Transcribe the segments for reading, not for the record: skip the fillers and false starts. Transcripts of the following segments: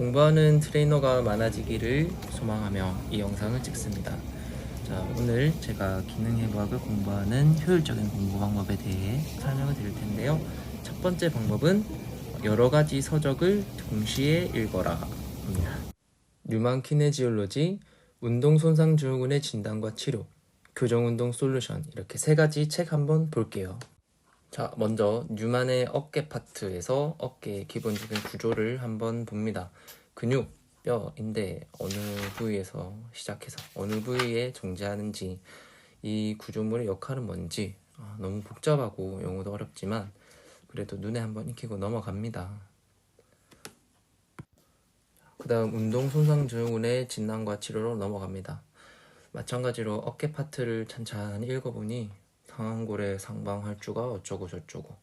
공부하는 트레이너가 많아지기를 소망하며 이 영상을 찍습니다. 자, 오늘 제가 기능해부학을 공부하는 효율적인 공부 방법에 대해 설명을 드릴 텐데요. 첫 번째 방법은 여러 가지 서적을 동시에 읽어라 입니다. 뉴만 키네지올로지, 운동손상증후군의 진단과 치료, 교정운동 솔루션, 이렇게 세 가지 책 한번 볼게요. 자, 먼저 뉴만의 어깨 파트에서 어깨의 기본적인 구조를 한번 봅니다. 근육, 뼈, 인대, 어느 부위에서 시작해서 어느 부위에 존재하는지, 이 구조물의 역할은 뭔지, 너무 복잡하고 용어도 어렵지만 그래도 눈에 한번 익히고 넘어갑니다. 그 다음 운동손상증후군의 진단과 치료로 넘어갑니다. 마찬가지로 어깨 파트를 찬찬히 읽어보니 상완골의 상방활주가 어쩌고 저쩌고,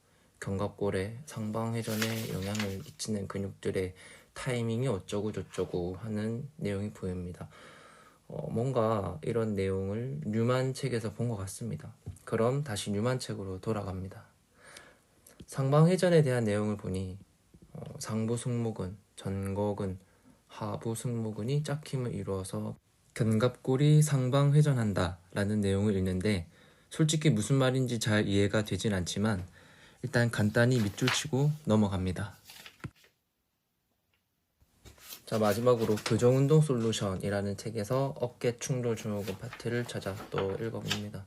견갑골의 상방회전에 영향을 미치는 근육들의 타이밍이 어쩌고 저쩌고 하는 내용이 보입니다. 뭔가 이런 내용을 뉴만 책에서 본 것 같습니다. 그럼 다시 뉴만 책으로 돌아갑니다. 상방회전에 대한 내용을 보니 상부 승모근, 전거근, 하부 승모근이 짝힘을 이루어서 견갑골이 상방회전한다 라는 내용을 읽는데, 솔직히 무슨 말인지 잘 이해가 되진 않지만 일단 간단히 밑줄 치고 넘어갑니다. 자, 마지막으로 교정운동 솔루션이라는 책에서 어깨 충돌 증후군 파트를 찾아 또 읽어봅니다.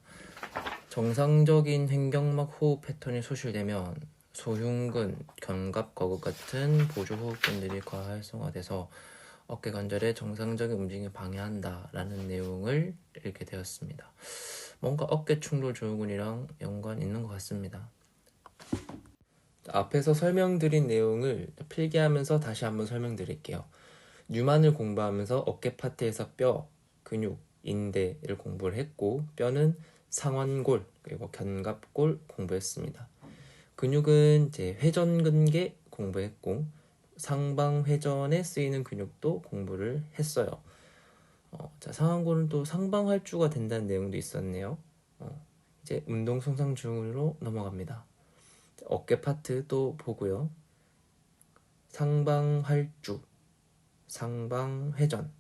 정상적인 횡격막 호흡 패턴이 소실되면 소흉근, 견갑, 거극 같은 보조호흡근들이 과활성화돼서 어깨 관절의 정상적인 움직임을 방해한다 라는 내용을 읽게 되었습니다. 뭔가 어깨 충돌 증후군이랑 연관 있는 것 같습니다. 앞에서 설명드린 내용을 필기하면서 다시 한번 설명드릴게요. 뉴만을 공부하면서 어깨 파트에서 뼈, 근육, 인대를 공부를 했고, 뼈는 상완골 그리고 견갑골 공부했습니다. 근육은 이제 회전근개 공부했고, 상방회전에 쓰이는 근육도 공부를 했어요. 자, 상완골은 또 상방활주가 된다는 내용도 있었네요. 이제 운동손상증후군으로 넘어갑니다. 어깨 파트 또 보고요. 상방활주, 상방회전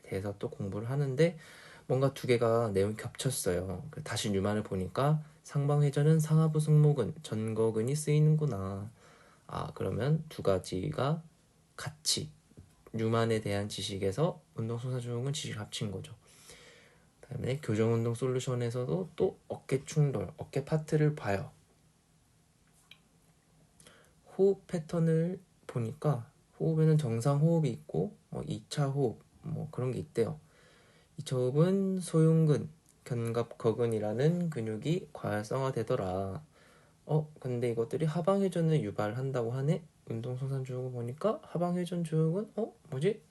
대해서 또 공부를 하는데 뭔가 두 개가 내용이 겹쳤어요. 다시 뉴만을 보니까 상방회전은 상하부 승모근, 전거근이 쓰이는구나. 그러면 두 가지가 같이 뉴만에 대한 지식에서 운동손상증후군 지식을 합친 거죠. 그다음에 교정운동 솔루션에서도 또 어깨 충돌, 어깨 파트를 봐요. 호흡 패턴을 보니까 호흡에는 정상 호흡이 있고 2차 호흡 그런 게 있대요. 2차 호흡은 소흉근, 견갑거근이라는 근육이 과활성화되더라. 근데 이것들이 하방회전을 유발한다고 하네? 운동손상증후군 보니까 하방회전 증후군? 뭐지?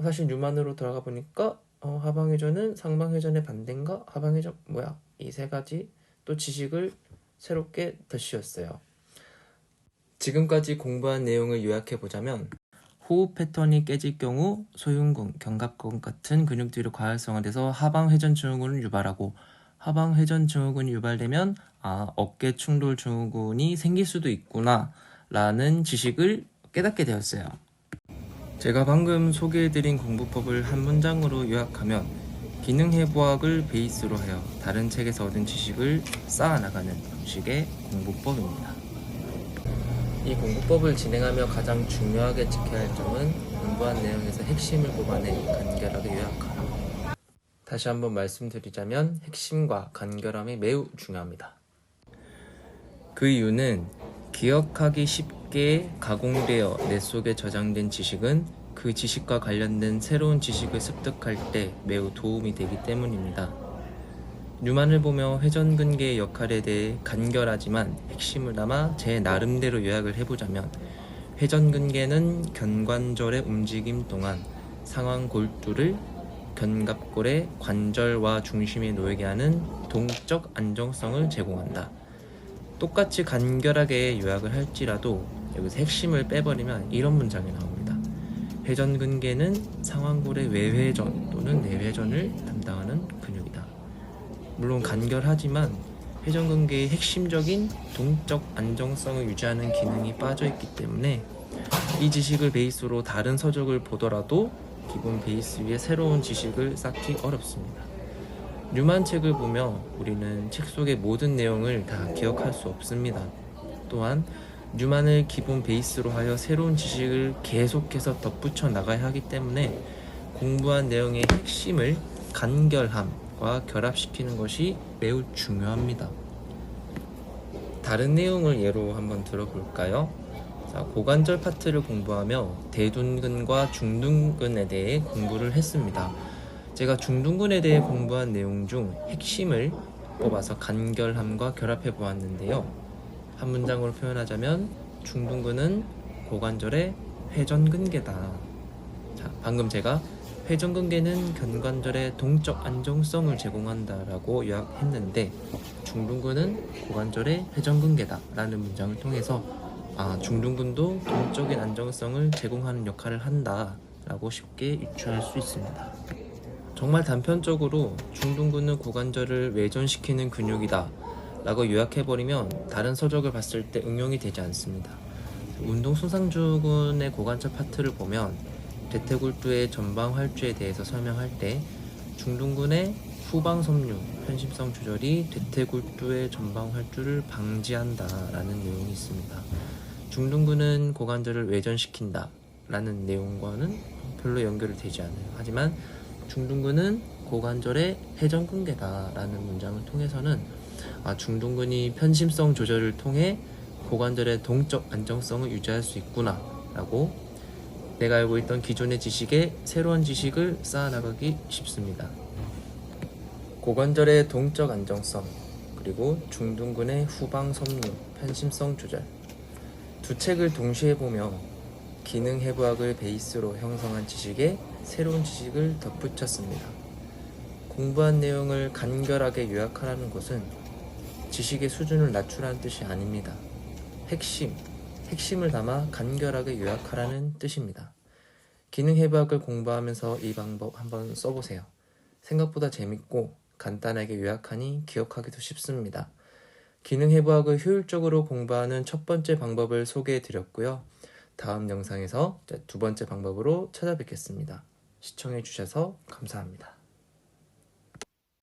사실 뉴만으로 들어가 보니까 하방회전은 상방회전의 반대인가? 하방회전 뭐야? 이 세 가지 또 지식을 새롭게 덧씌웠어요. 지금까지 공부한 내용을 요약해보자면, 호흡 패턴이 깨질 경우 소흉근, 견갑근 같은 근육들이 과활성화돼서 하방회전 증후군을 유발하고, 하방회전 증후군이 유발되면 어깨 충돌 증후군이 생길 수도 있구나 라는 지식을 깨닫게 되었어요. 제가 방금 소개해드린 공부법을 한 문장으로 요약하면, 기능해부학을 베이스로 하여 다른 책에서 얻은 지식을 쌓아나가는 형식의 공부법입니다. 이 공부법을 진행하며 가장 중요하게 지켜야 할 점은 공부한 내용에서 핵심을 뽑아내 간결하게 요약하라. 다시 한번 말씀드리자면 핵심과 간결함이 매우 중요합니다. 그 이유는 기억하기 쉽게 가공되어 뇌 속에 저장된 지식은 그 지식과 관련된 새로운 지식을 습득할 때 매우 도움이 되기 때문입니다. 뉴만을 보며 회전근개의 역할에 대해 간결하지만 핵심을 담아 제 나름대로 요약을 해보자면, 회전근개는 견관절의 움직임 동안 상완골두를 견갑골의 관절과 중심에 놓이게 하는 동적 안정성을 제공한다. 똑같이 간결하게 요약을 할지라도 여기서 핵심을 빼버리면 이런 문장이 나옵니다. 회전근개는 상완골의 외회전 또는 내회전을 담당하는 근육이다. 물론 간결하지만 회전근개의 핵심적인 동적 안정성을 유지하는 기능이 빠져있기 때문에 이 지식을 베이스로 다른 서적을 보더라도 기본 베이스 위에 새로운 지식을 쌓기 어렵습니다. 뉴만 책을 보며 우리는 책 속의 모든 내용을 다 기억할 수 없습니다. 또한 뉴만을 기본 베이스로 하여 새로운 지식을 계속해서 덧붙여 나가야 하기 때문에 공부한 내용의 핵심을 간결함과 결합시키는 것이 매우 중요합니다. 다른 내용을 예로 한번 들어볼까요? 자, 고관절 파트를 공부하며 대둔근과 중둔근에 대해 공부를 했습니다. 제가 중둔근에 대해 공부한 내용 중 핵심을 뽑아서 간결함과 결합해 보았는데요. 한 문장으로 표현하자면 중둔근은 고관절의 회전근개다. 자, 방금 제가 회전근개는 견관절의 동적 안정성을 제공한다 라고 요약했는데 중둔근은 고관절의 회전근개다 라는 문장을 통해서 중둔근도 동적인 안정성을 제공하는 역할을 한다 라고 쉽게 유추할 수 있습니다. 정말 단편적으로 중둔근은 고관절을 외전시키는 근육이다 라고 요약해버리면 다른 서적을 봤을 때 응용이 되지 않습니다. 운동손상증후군의 고관절 파트를 보면 대퇴골두의 전방 활주에 대해서 설명할 때 중둔근의 후방 섬유 편심성 조절이 대퇴골두의 전방 활주를 방지한다 라는 내용이 있습니다. 중둔근은 고관절을 외전시킨다 라는 내용과는 별로 연결이 되지 않아요. 하지만 중둔근은 고관절의 회전근개다 라는 문장을 통해서는 중둔근이 편심성 조절을 통해 고관절의 동적 안정성을 유지할 수 있구나 라고 내가 알고 있던 기존의 지식에 새로운 지식을 쌓아나가기 쉽습니다. 고관절의 동적 안정성 그리고 중둔근의 후방 섬유 편심성 조절 두 책을 동시에 보며 기능 해부학을 베이스로 형성한 지식에 새로운 지식을 덧붙였습니다. 공부한 내용을 간결하게 요약하라는 것은 지식의 수준을 낮추라는 뜻이 아닙니다. 핵심을 담아 간결하게 요약하라는 뜻입니다. 기능 해부학을 공부하면서 이 방법 한번 써보세요. 생각보다 재밌고 간단하게 요약하니 기억하기도 쉽습니다. 기능 해부학을 효율적으로 공부하는 첫 번째 방법을 소개해 드렸고요. 다음 영상에서 두 번째 방법으로 찾아뵙겠습니다. 시청해 주셔서 감사합니다.